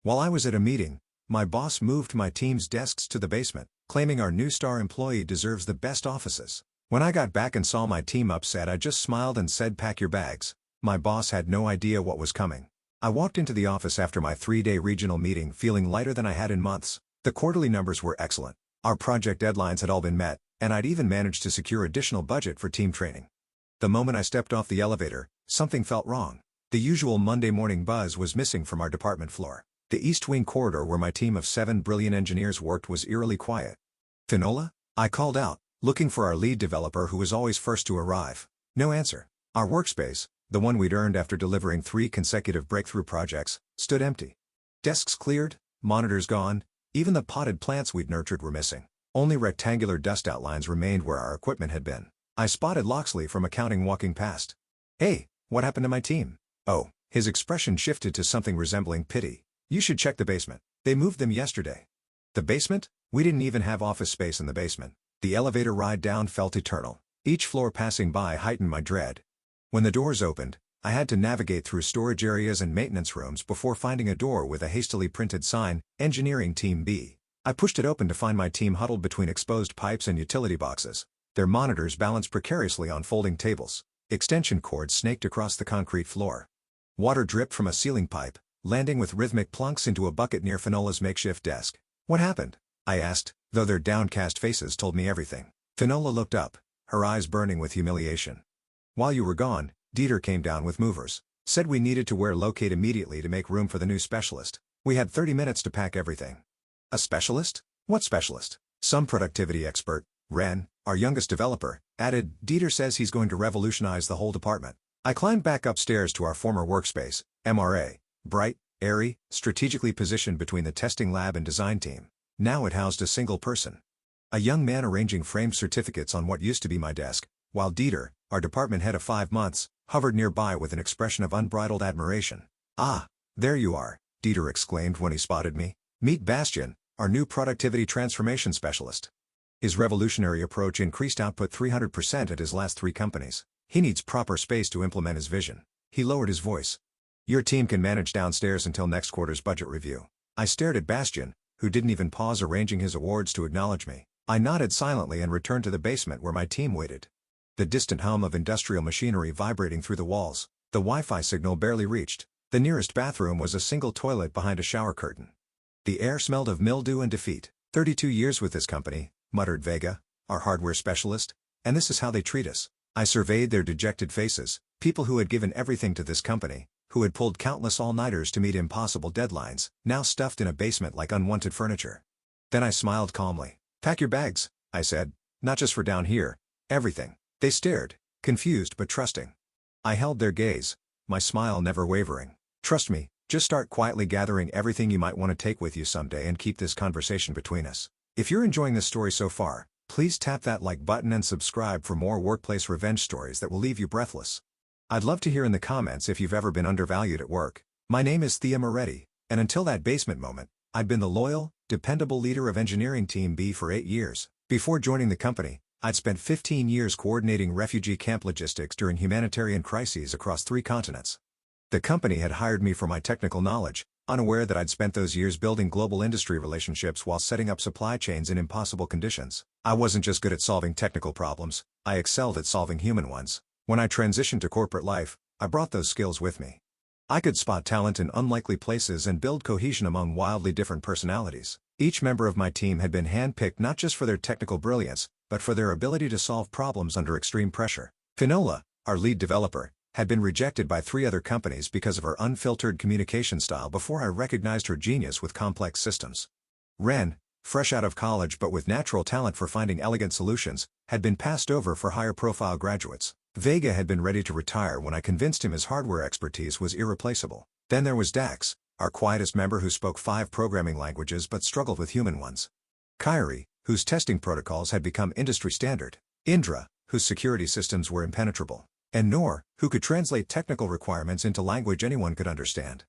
While I was at a meeting, my boss moved my team's desks to the basement, claiming our new star employee deserves the best offices. When I got back and saw my team upset, I just smiled and said, "Pack your bags." My boss had no idea what was coming. I walked into the office after my 3-day regional meeting feeling lighter than I had in months. The quarterly numbers were excellent. Our project deadlines had all been met, and I'd even managed to secure additional budget for team training. The moment I stepped off the elevator, something felt wrong. The usual Monday morning buzz was missing from our department floor. The East Wing corridor where my team of 7 brilliant engineers worked was eerily quiet. "Finola?" I called out, looking for our lead developer who was always first to arrive. No answer. Our workspace, the one we'd earned after delivering 3 consecutive breakthrough projects, stood empty. Desks cleared, monitors gone, even the potted plants we'd nurtured were missing. Only rectangular dust outlines remained where our equipment had been. I spotted Loxley from accounting walking past. "Hey, what happened to my team?" "Oh." His expression shifted to something resembling pity. "You should check the basement. They moved them yesterday." The basement? We didn't even have office space in the basement. The elevator ride down felt eternal. Each floor passing by heightened my dread. When the doors opened, I had to navigate through storage areas and maintenance rooms before finding a door with a hastily printed sign, "Engineering Team B." I pushed it open to find my team huddled between exposed pipes and utility boxes. Their monitors balanced precariously on folding tables. Extension cords snaked across the concrete floor. Water dripped from a ceiling pipe, landing with rhythmic plunks into a bucket near Finola's makeshift desk. "What happened?" I asked, though their downcast faces told me everything. Finola looked up, her eyes burning with humiliation. "While you were gone, Dieter came down with movers. Said we needed to relocate immediately to make room for the new specialist. We had 30 minutes to pack everything." "A specialist? What specialist?" "Some productivity expert. Ren, our youngest developer, added. Dieter says he's going to revolutionize the whole department." I climbed back upstairs to our former workspace, MRA. Bright, airy, strategically positioned between the testing lab and design team. Now it housed a single person. A young man arranging framed certificates on what used to be my desk, while Dieter, our department head of 5 months, hovered nearby with an expression of unbridled admiration. "Ah, there you are," Dieter exclaimed when he spotted me. "Meet Bastian, our new productivity transformation specialist. His revolutionary approach increased output 300% at his last 3 companies. He needs proper space to implement his vision." He lowered his voice. "Your team can manage downstairs until next quarter's budget review." I stared at Bastian, who didn't even pause arranging his awards to acknowledge me. I nodded silently and returned to the basement where my team waited. The distant hum of industrial machinery vibrating through the walls. The Wi-Fi signal barely reached. The nearest bathroom was a single toilet behind a shower curtain. The air smelled of mildew and defeat. 32 years with this company," muttered Vega, our hardware specialist, "and this is how they treat us." I surveyed their dejected faces, people who had given everything to this company, who had pulled countless all-nighters to meet impossible deadlines, now stuffed in a basement like unwanted furniture. Then I smiled calmly. "Pack your bags," I said, "not just for down here, everything." They stared, confused but trusting. I held their gaze, my smile never wavering. "Trust me, just start quietly gathering everything you might want to take with you someday and keep this conversation between us. If you're enjoying this story so far, please tap that like button and subscribe for more workplace revenge stories that will leave you breathless. I'd love to hear in the comments if you've ever been undervalued at work. My name is Thea Moretti, and until that basement moment, I'd been the loyal, dependable leader of Engineering Team B for 8 years. Before joining the company, I'd spent 15 years coordinating refugee camp logistics during humanitarian crises across 3 continents. The company had hired me for my technical knowledge, unaware that I'd spent those years building global industry relationships while setting up supply chains in impossible conditions. I wasn't just good at solving technical problems, I excelled at solving human ones. When I transitioned to corporate life, I brought those skills with me. I could spot talent in unlikely places and build cohesion among wildly different personalities. Each member of my team had been handpicked not just for their technical brilliance, but for their ability to solve problems under extreme pressure. Finola, our lead developer, had been rejected by 3 other companies because of her unfiltered communication style before I recognized her genius with complex systems. Ren, fresh out of college but with natural talent for finding elegant solutions, had been passed over for higher-profile graduates. Vega had been ready to retire when I convinced him his hardware expertise was irreplaceable. Then there was Dax, our quietest member who spoke 5 programming languages but struggled with human ones. Kyrie, whose testing protocols had become industry standard. Indra, whose security systems were impenetrable. And Noor, who could translate technical requirements into language anyone could understand.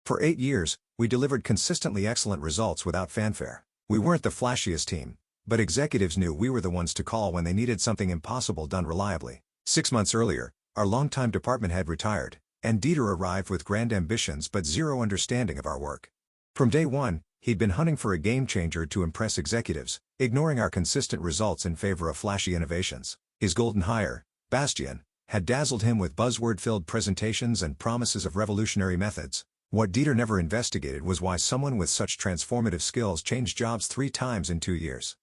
For 8 years, we delivered consistently excellent results without fanfare. We weren't the flashiest team, but executives knew we were the ones to call when they needed something impossible done reliably. 6 months earlier, our longtime department head retired, and Dieter arrived with grand ambitions but zero understanding of our work. From day one, he'd been hunting for a game-changer to impress executives, ignoring our consistent results in favor of flashy innovations. His golden hire, Bastian, had dazzled him with buzzword-filled presentations and promises of revolutionary methods. What Dieter never investigated was why someone with such transformative skills changed jobs 3 times in 2 years.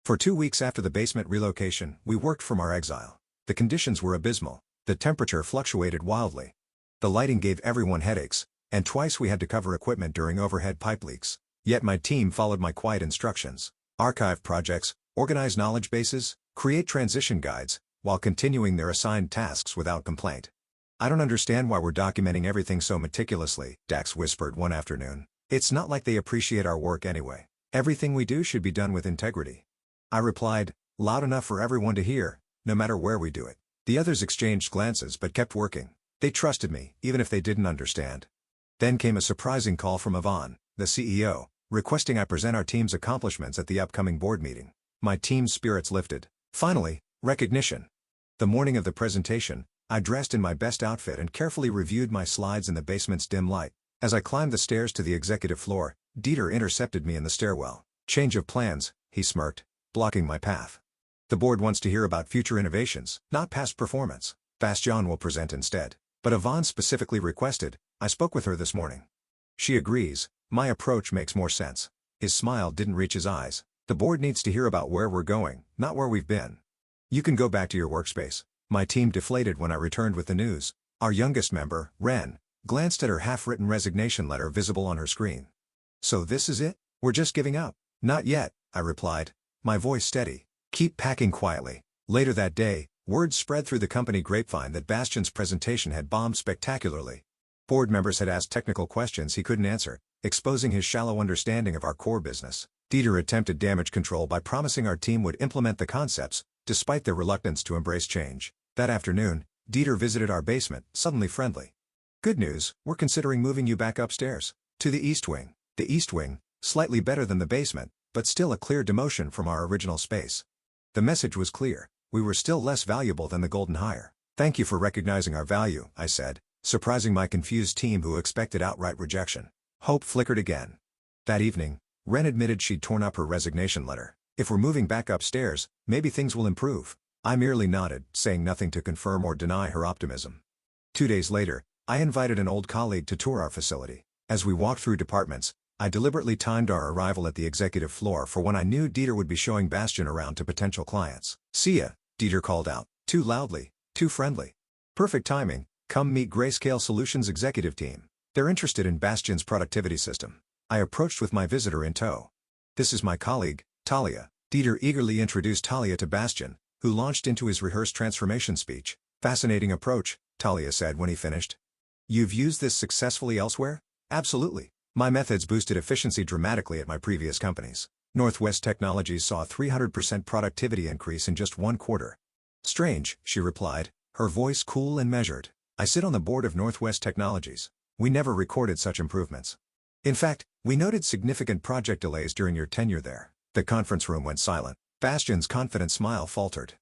For 2 weeks after the basement relocation, we worked from our exile. The conditions were abysmal. The temperature fluctuated wildly. The lighting gave everyone headaches, and twice we had to cover equipment during overhead pipe leaks. Yet my team followed my quiet instructions. Archive projects, organize knowledge bases, create transition guides, while continuing their assigned tasks without complaint. "I don't understand why we're documenting everything so meticulously," Dax whispered one afternoon. "It's not like they appreciate our work anyway. Everything we do should be done with integrity." I replied, loud enough for everyone to hear, "No matter where we do it." The others exchanged glances but kept working. They trusted me, even if they didn't understand. Then came a surprising call from Yvonne, the CEO, requesting I present our team's accomplishments at the upcoming board meeting. My team's spirits lifted. Finally, recognition. The morning of the presentation, I dressed in my best outfit and carefully reviewed my slides in the basement's dim light. As I climbed the stairs to the executive floor, Dieter intercepted me in the stairwell. "Change of plans," he smirked, blocking my path. "The board wants to hear about future innovations, not past performance. Bastian will present instead. But Yvonne specifically requested, I spoke with her this morning. She agrees, my approach makes more sense." His smile didn't reach his eyes. "The board needs to hear about where we're going, not where we've been. You can go back to your workspace." My team deflated when I returned with the news. Our youngest member, Ren, glanced at her half-written resignation letter visible on her screen. "So this is it? We're just giving up?" "Not yet," I replied, my voice steady. "Keep packing quietly." Later that day, word spread through the company grapevine that Bastian's presentation had bombed spectacularly. Board members had asked technical questions he couldn't answer, exposing his shallow understanding of our core business. Dieter attempted damage control by promising our team would implement the concepts, despite their reluctance to embrace change. That afternoon, Dieter visited our basement, suddenly friendly. "Good news, we're considering moving you back upstairs, to the East Wing." The East Wing, slightly better than the basement, but still a clear demotion from our original space. The message was clear. We were still less valuable than the golden hire. "Thank you for recognizing our value," I said, surprising my confused team who expected outright rejection. Hope flickered again. That evening, Ren admitted she'd torn up her resignation letter. "If we're moving back upstairs, maybe things will improve." I merely nodded, saying nothing to confirm or deny her optimism. 2 days later, I invited an old colleague to tour our facility. As we walked through departments, I deliberately timed our arrival at the executive floor for when I knew Dieter would be showing Bastian around to potential clients. "See ya," Dieter called out, too loudly, too friendly. "Perfect timing, come meet Grayscale Solutions executive team. They're interested in Bastian's productivity system." I approached with my visitor in tow. "This is my colleague, Talia." Dieter eagerly introduced Talia to Bastian, who launched into his rehearsed transformation speech. "Fascinating approach," Talia said when he finished. "You've used this successfully elsewhere?" "Absolutely. My methods boosted efficiency dramatically at my previous companies. Northwest Technologies saw a 300% productivity increase in just 1 quarter. "Strange," she replied, her voice cool and measured. "I sit on the board of Northwest Technologies. We never recorded such improvements. In fact, we noted significant project delays during your tenure there." The conference room went silent. Bastian's confident smile faltered.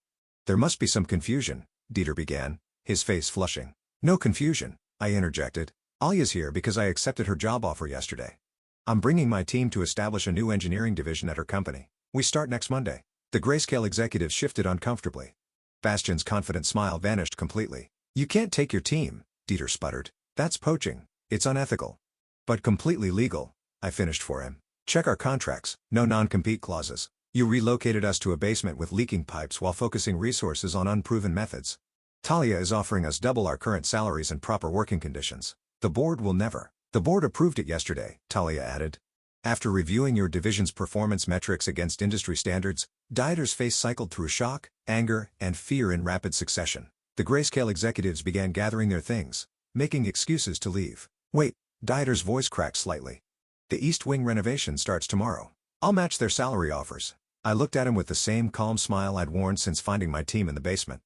"There must be some confusion," Dieter began, his face flushing. "No confusion," I interjected. "Alia's here because I accepted her job offer yesterday. I'm bringing my team to establish a new engineering division at her company. We start next Monday." The Grayscale executives shifted uncomfortably. Bastian's confident smile vanished completely. "You can't take your team," Dieter sputtered. "That's poaching. It's unethical. But completely legal," I finished for him. "Check our contracts, no non-compete clauses. You relocated us to a basement with leaking pipes while focusing resources on unproven methods. Talia is offering us double our current salaries and proper working conditions. The board will never." "The board approved it yesterday," Talia added. After reviewing your division's performance metrics against industry standards, Dieter's face cycled through shock, anger, and fear in rapid succession. The Grayscale executives began gathering their things, making excuses to leave. "Wait," Dieter's voice cracked slightly. "The East Wing renovation starts tomorrow. I'll match their salary offers." I looked at him with the same calm smile I'd worn since finding my team in the basement.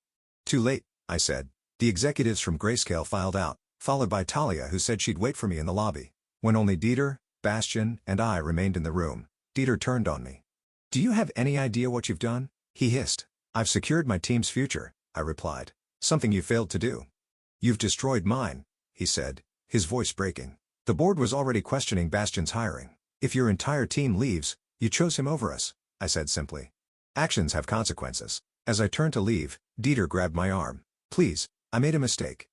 "Too late," I said. The executives from Grayscale filed out, followed by Talia, who said she'd wait for me in the lobby. When only Dieter, Bastian, and I remained in the room, Dieter turned on me. "Do you have any idea what you've done?" he hissed. "I've secured my team's future," I replied. "Something you failed to do." "You've destroyed mine," he said, his voice breaking. The board was already questioning Bastian's hiring. If your entire team leaves, you chose him over us, I said simply. Actions have consequences. As I turned to leave, Dieter grabbed my arm. Please, I made a mistake.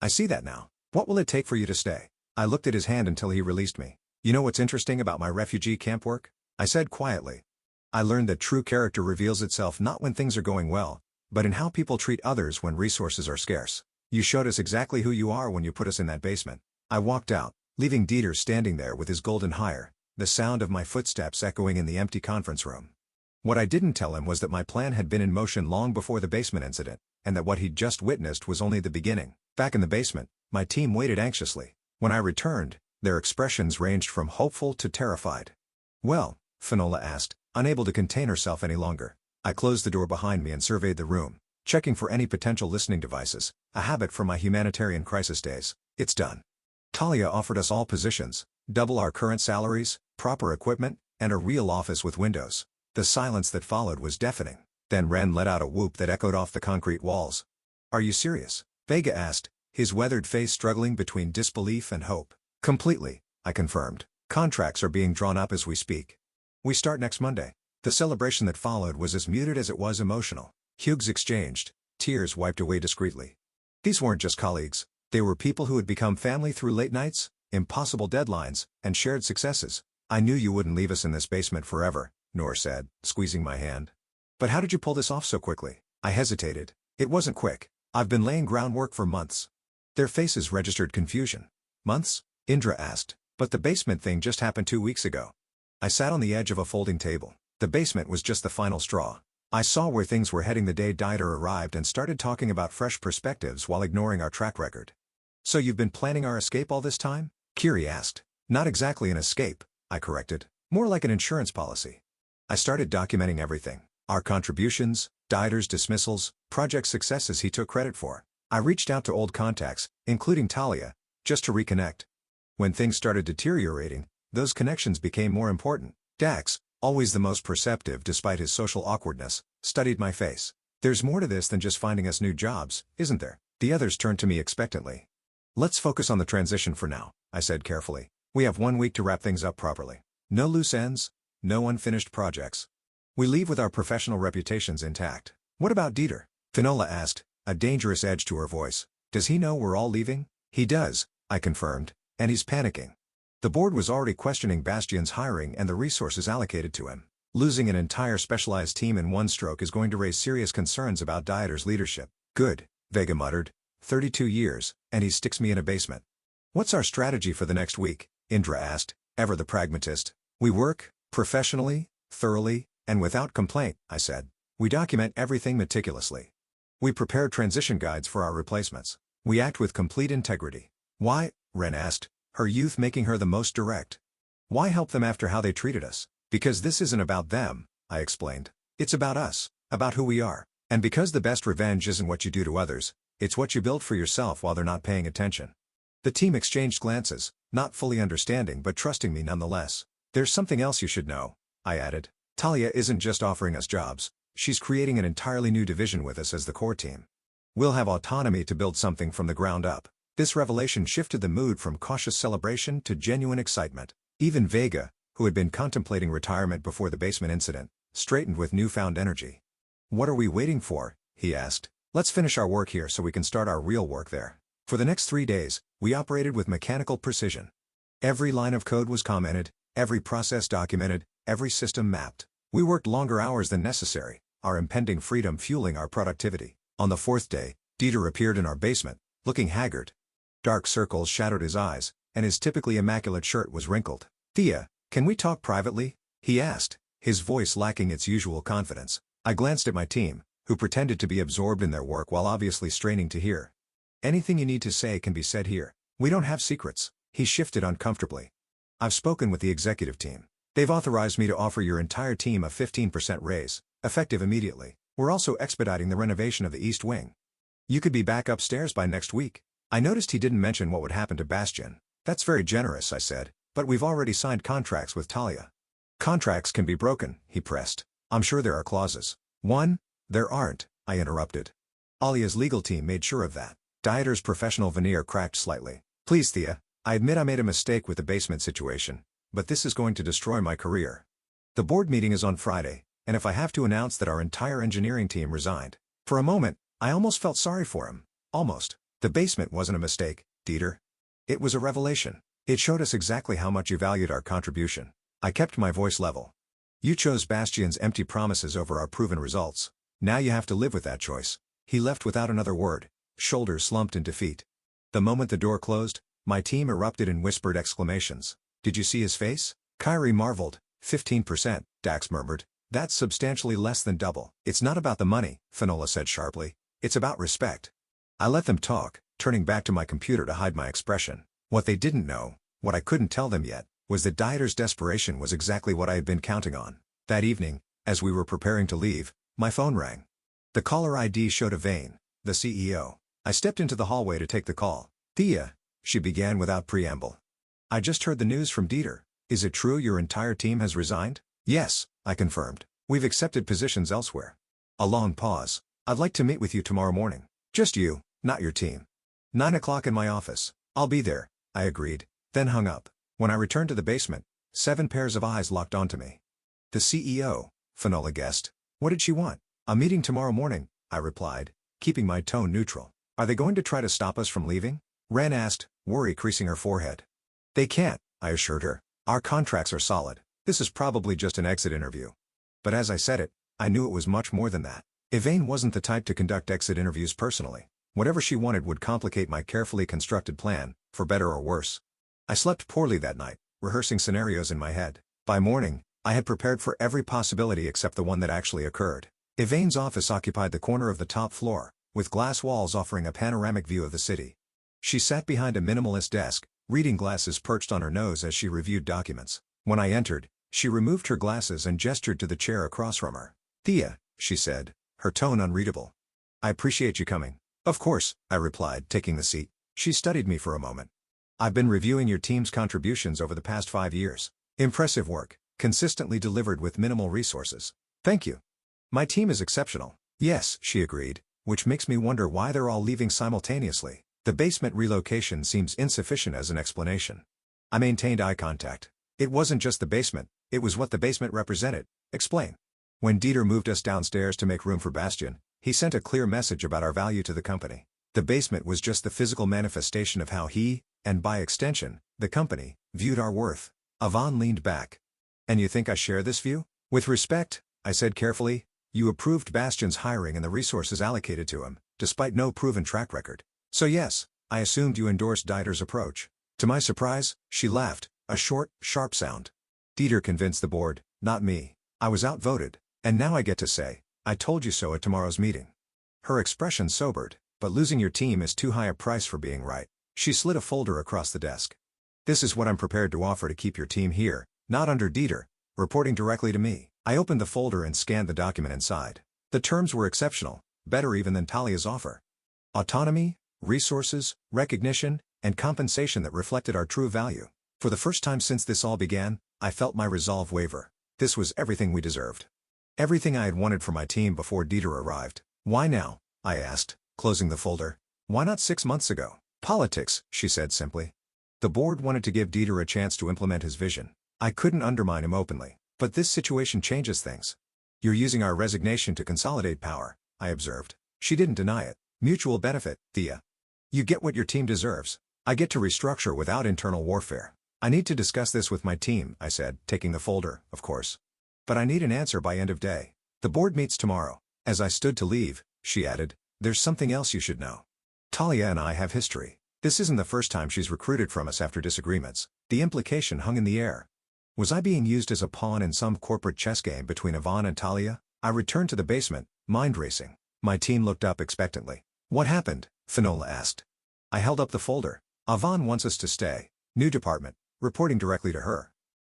I see that now. What will it take for you to stay? I looked at his hand until he released me. You know what's interesting about my refugee camp work? I said quietly. I learned that true character reveals itself not when things are going well, but in how people treat others when resources are scarce. You showed us exactly who you are when you put us in that basement. I walked out, leaving Dieter standing there with his golden hire, the sound of my footsteps echoing in the empty conference room. What I didn't tell him was that my plan had been in motion long before the basement incident, and that what he'd just witnessed was only the beginning. Back in the basement, my team waited anxiously. When I returned, their expressions ranged from hopeful to terrified. Well? Finola asked, unable to contain herself any longer. I closed the door behind me and surveyed the room, checking for any potential listening devices, a habit from my humanitarian crisis days. It's done. Talia offered us all positions, double our current salaries, proper equipment, and a real office with windows. The silence that followed was deafening. Then Ren let out a whoop that echoed off the concrete walls. Are you serious? Vega asked, his weathered face struggling between disbelief and hope. Completely, I confirmed. Contracts are being drawn up as we speak. We start next Monday. The celebration that followed was as muted as it was emotional. Hugs exchanged, tears wiped away discreetly. These weren't just colleagues. They were people who had become family through late nights, impossible deadlines, and shared successes. I knew you wouldn't leave us in this basement forever, Noor said, squeezing my hand. But how did you pull this off so quickly? I hesitated. It wasn't quick. I've been laying groundwork for months. Their faces registered confusion. Months? Indra asked. But the basement thing just happened 2 weeks ago. I sat on the edge of a folding table. The basement was just the final straw. I saw where things were heading the day Dieter arrived and started talking about fresh perspectives while ignoring our track record. So you've been planning our escape all this time? Kiri asked. Not exactly an escape, I corrected. More like an insurance policy. I started documenting everything. Our contributions, Dieter's dismissals, project successes he took credit for. I reached out to old contacts, including Talia, just to reconnect. When things started deteriorating, those connections became more important. Dax, always the most perceptive despite his social awkwardness, studied my face. There's more to this than just finding us new jobs, isn't there? The others turned to me expectantly. Let's focus on the transition for now, I said carefully. We have 1 week to wrap things up properly. No loose ends, no unfinished projects. We leave with our professional reputations intact. What about Dieter? Finola asked, a dangerous edge to her voice. Does he know we're all leaving? He does, I confirmed, and he's panicking. The board was already questioning Bastion's hiring and the resources allocated to him. Losing an entire specialized team in one stroke is going to raise serious concerns about Dieter's leadership. Good, Vega muttered. 32 years, and he sticks me in a basement. What's our strategy for the next week? Indra asked, ever the pragmatist. We work, professionally, thoroughly, and without complaint, I said. We document everything meticulously. We prepare transition guides for our replacements. We act with complete integrity. Why? Ren asked, her youth making her the most direct. Why help them after how they treated us? Because this isn't about them, I explained. It's about us, about who we are. And because the best revenge isn't what you do to others, it's what you build for yourself while they're not paying attention. The team exchanged glances, not fully understanding but trusting me nonetheless. There's something else you should know, I added. Talia isn't just offering us jobs, she's creating an entirely new division with us as the core team. We'll have autonomy to build something from the ground up. This revelation shifted the mood from cautious celebration to genuine excitement. Even Vega, who had been contemplating retirement before the basement incident, straightened with newfound energy. What are we waiting for? He asked. Let's finish our work here so we can start our real work there. For the next 3 days, we operated with mechanical precision. Every line of code was commented, every process documented, every system mapped. We worked longer hours than necessary, our impending freedom fueling our productivity. On the 4th day, Dieter appeared in our basement, looking haggard. Dark circles shadowed his eyes, and his typically immaculate shirt was wrinkled. Thea, can we talk privately? He asked, his voice lacking its usual confidence. I glanced at my team, who pretended to be absorbed in their work while obviously straining to hear. Anything you need to say can be said here. We don't have secrets. He shifted uncomfortably. I've spoken with the executive team. They've authorized me to offer your entire team a 15% raise, effective immediately. We're also expediting the renovation of the East Wing. You could be back upstairs by next week. I noticed he didn't mention what would happen to Bastion. That's very generous, I said, but we've already signed contracts with Talia. Contracts can be broken, he pressed. I'm sure there are clauses. There aren't, I interrupted. Alia's legal team made sure of that. Dieter's professional veneer cracked slightly. Please, Thea, I admit I made a mistake with the basement situation. but this is going to destroy my career. The board meeting is on Friday, and if I have to announce that our entire engineering team resigned. For a moment, I almost felt sorry for him. Almost. The basement wasn't a mistake, Dieter. It was a revelation. It showed us exactly how much you valued our contribution. I kept my voice level. You chose Bastian's empty promises over our proven results. Now you have to live with that choice. He left without another word, shoulders slumped in defeat. The moment the door closed, my team erupted in whispered exclamations. Did you see his face? Kyrie marveled. 15%, Dax murmured. That's substantially less than double. It's not about the money, Finola said sharply. It's about respect. I let them talk, turning back to my computer to hide my expression. What they didn't know, what I couldn't tell them yet, was that Dieter's desperation was exactly what I had been counting on. That evening, as we were preparing to leave, my phone rang. The caller ID showed Yvain, the CEO. I stepped into the hallway to take the call. Thea, she began without preamble. I just heard the news from Dieter. Is it true your entire team has resigned? Yes, I confirmed. We've accepted positions elsewhere. A long pause. I'd like to meet with you tomorrow morning. Just you, not your team. 9 o'clock in my office. I'll be there, I agreed, then hung up. When I returned to the basement, 7 pairs of eyes locked onto me. The CEO, Finola guessed. What did she want? A meeting tomorrow morning, I replied, keeping my tone neutral. Are they going to try to stop us from leaving? Ran asked, worry creasing her forehead. They can't, I assured her. Our contracts are solid. This is probably just an exit interview. But as I said it, I knew it was much more than that. Yvain wasn't the type to conduct exit interviews personally. Whatever she wanted would complicate my carefully constructed plan, for better or worse. I slept poorly that night, rehearsing scenarios in my head. By morning, I had prepared for every possibility except the one that actually occurred. Yvain's office occupied the corner of the top floor, with glass walls offering a panoramic view of the city. She sat behind a minimalist desk, reading glasses perched on her nose as she reviewed documents. When I entered, she removed her glasses and gestured to the chair across from her. Thea, she said, her tone unreadable. I appreciate you coming. Of course, I replied, taking the seat. She studied me for a moment. I've been reviewing your team's contributions over the past 5 years. Impressive work, consistently delivered with minimal resources. Thank you. My team is exceptional. Yes, she agreed, which makes me wonder why they're all leaving simultaneously. The basement relocation seems insufficient as an explanation. I maintained eye contact. It wasn't just the basement, it was what the basement represented. Explain. When Dieter moved us downstairs to make room for Bastian, he sent a clear message about our value to the company. The basement was just the physical manifestation of how he, and by extension, the company, viewed our worth. Yvain leaned back. And you think I share this view? With respect, I said carefully, you approved Bastian's hiring and the resources allocated to him, despite no proven track record. So yes, I assumed you endorsed Dieter's approach. To my surprise, she laughed, a short, sharp sound. Dieter convinced the board, not me. I was outvoted, and now I get to say, I told you so at tomorrow's meeting. Her expression sobered, but losing your team is too high a price for being right. She slid a folder across the desk. This is what I'm prepared to offer to keep your team here, not under Dieter, reporting directly to me. I opened the folder and scanned the document inside. The terms were exceptional, better even than Talia's offer. Autonomy, resources, recognition, and compensation that reflected our true value. For the first time since this all began, I felt my resolve waver. This was everything we deserved. Everything I had wanted for my team before Dieter arrived. Why now? I asked, closing the folder. Why not 6 months ago? Politics, she said simply. The board wanted to give Dieter a chance to implement his vision. I couldn't undermine him openly. But this situation changes things. You're using our resignation to consolidate power, I observed. She didn't deny it. Mutual benefit, Thea. You get what your team deserves. I get to restructure without internal warfare. I need to discuss this with my team, I said, taking the folder, of course. But I need an answer by end of day. The board meets tomorrow. As I stood to leave, she added, there's something else you should know. Talia and I have history. This isn't the first time she's recruited from us after disagreements. The implication hung in the air. Was I being used as a pawn in some corporate chess game between Yvain and Talia? I returned to the basement, mind racing. My team looked up expectantly. What happened? Finola asked. I held up the folder. Yvain wants us to stay. New department, reporting directly to her.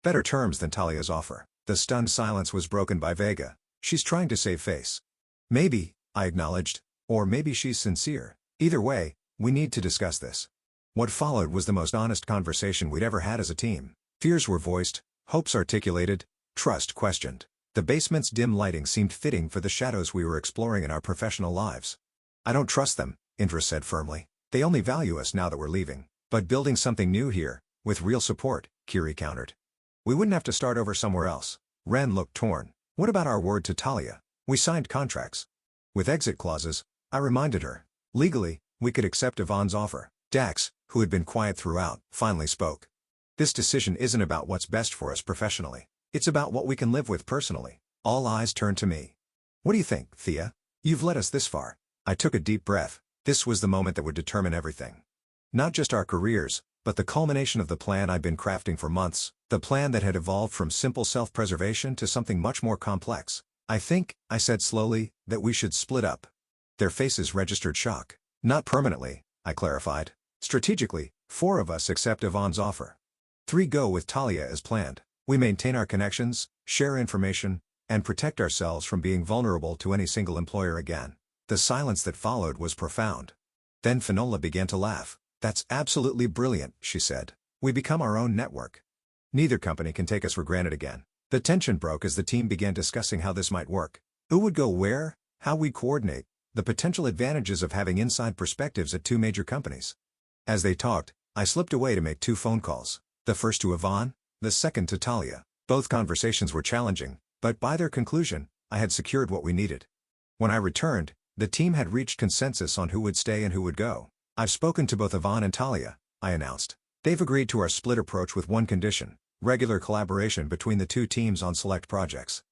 Better terms than Talia's offer. The stunned silence was broken by Vega. She's trying to save face. Maybe, I acknowledged, or maybe she's sincere. Either way, we need to discuss this. What followed was the most honest conversation we'd ever had as a team. Fears were voiced, hopes articulated, trust questioned. The basement's dim lighting seemed fitting for the shadows we were exploring in our professional lives. I don't trust them, Indra said firmly. They only value us now that we're leaving. But building something new here, with real support, Kiri countered. We wouldn't have to start over somewhere else. Ren looked torn. What about our word to Talia? We signed contracts with exit clauses, I reminded her. Legally, we could accept Yvonne's offer. Dax, who had been quiet throughout, finally spoke. This decision isn't about what's best for us professionally. It's about what we can live with personally. All eyes turned to me. What do you think, Thea? You've led us this far. I took a deep breath. This was the moment that would determine everything. Not just our careers, but the culmination of the plan I'd been crafting for months, the plan that had evolved from simple self-preservation to something much more complex. I think, I said slowly, that we should split up. Their faces registered shock. Not permanently, I clarified. Strategically, 4 of us accept Yvonne's offer. 3 go with Talia as planned. We maintain our connections, share information, and protect ourselves from being vulnerable to any single employer again. The silence that followed was profound. Then Finola began to laugh. That's absolutely brilliant, she said. We become our own network. Neither company can take us for granted again. The tension broke as the team began discussing how this might work. Who would go where, how we'd coordinate, the potential advantages of having inside perspectives at 2 major companies. As they talked, I slipped away to make 2 phone calls. The first to Yvonne, the second to Talia. Both conversations were challenging, but by their conclusion, I had secured what we needed. When I returned, the team had reached consensus on who would stay and who would go. I've spoken to both Yvonne and Talia, I announced. They've agreed to our split approach with one condition: regular collaboration between the 2 teams on select projects.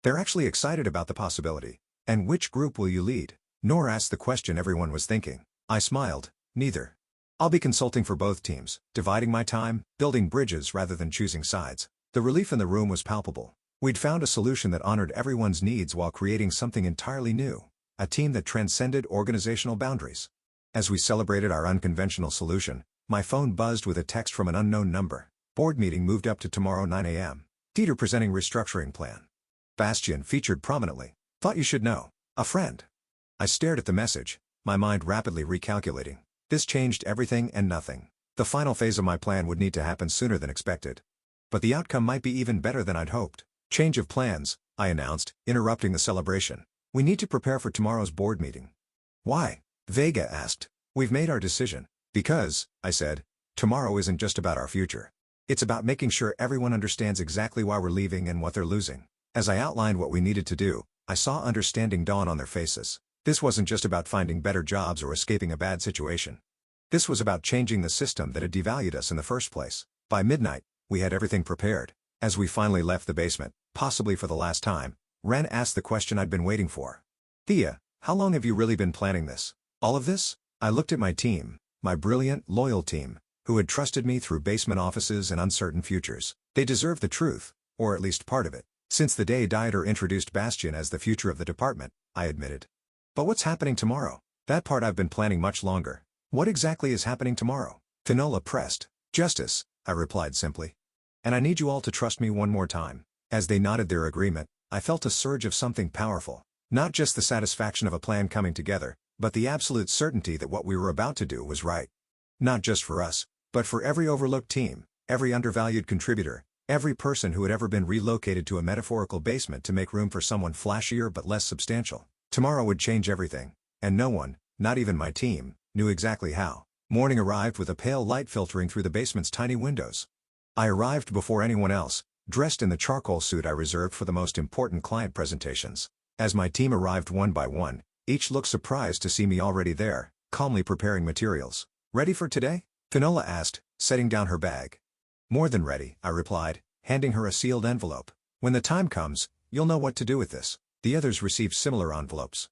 They're actually excited about the possibility. And which group will you lead? Noor asked the question everyone was thinking. I smiled. Neither. I'll be consulting for both teams, dividing my time, building bridges rather than choosing sides. The relief in the room was palpable. We'd found a solution that honored everyone's needs while creating something entirely new. A team that transcended organizational boundaries. As we celebrated our unconventional solution, my phone buzzed with a text from an unknown number. Board meeting moved up to tomorrow 9 a.m. Dieter presenting restructuring plan. Bastian featured prominently. Thought you should know. A friend. I stared at the message, my mind rapidly recalculating. This changed everything and nothing. The final phase of my plan would need to happen sooner than expected. But the outcome might be even better than I'd hoped. Change of plans, I announced, interrupting the celebration. We need to prepare for tomorrow's board meeting. Why? Vega asked. We've made our decision. Because, I said, tomorrow isn't just about our future. It's about making sure everyone understands exactly why we're leaving and what they're losing. As I outlined what we needed to do, I saw understanding dawn on their faces. This wasn't just about finding better jobs or escaping a bad situation. This was about changing the system that had devalued us in the first place. By midnight, we had everything prepared. As we finally left the basement, possibly for the last time, Ren asked the question I'd been waiting for. Thea, how long have you really been planning this? All of this? I looked at my team, my brilliant, loyal team, who had trusted me through basement offices and uncertain futures. They deserved the truth, or at least part of it. Since the day Dieter introduced Bastian as the future of the department, I admitted. But what's happening tomorrow? That part I've been planning much longer. What exactly is happening tomorrow? Finola pressed. Justice, I replied simply. And I need you all to trust me one more time. As they nodded their agreement, I felt a surge of something powerful. Not just the satisfaction of a plan coming together, but the absolute certainty that what we were about to do was right. Not just for us, but for every overlooked team, every undervalued contributor, every person who had ever been relocated to a metaphorical basement to make room for someone flashier but less substantial. Tomorrow would change everything, and no one, not even my team, knew exactly how. Morning arrived with a pale light filtering through the basement's tiny windows. I arrived before anyone else, dressed in the charcoal suit I reserved for the most important client presentations. As my team arrived one by one, each looked surprised to see me already there, calmly preparing materials. Ready for today? Finola asked, setting down her bag. More than ready, I replied, handing her a sealed envelope. When the time comes, you'll know what to do with this. The others received similar envelopes.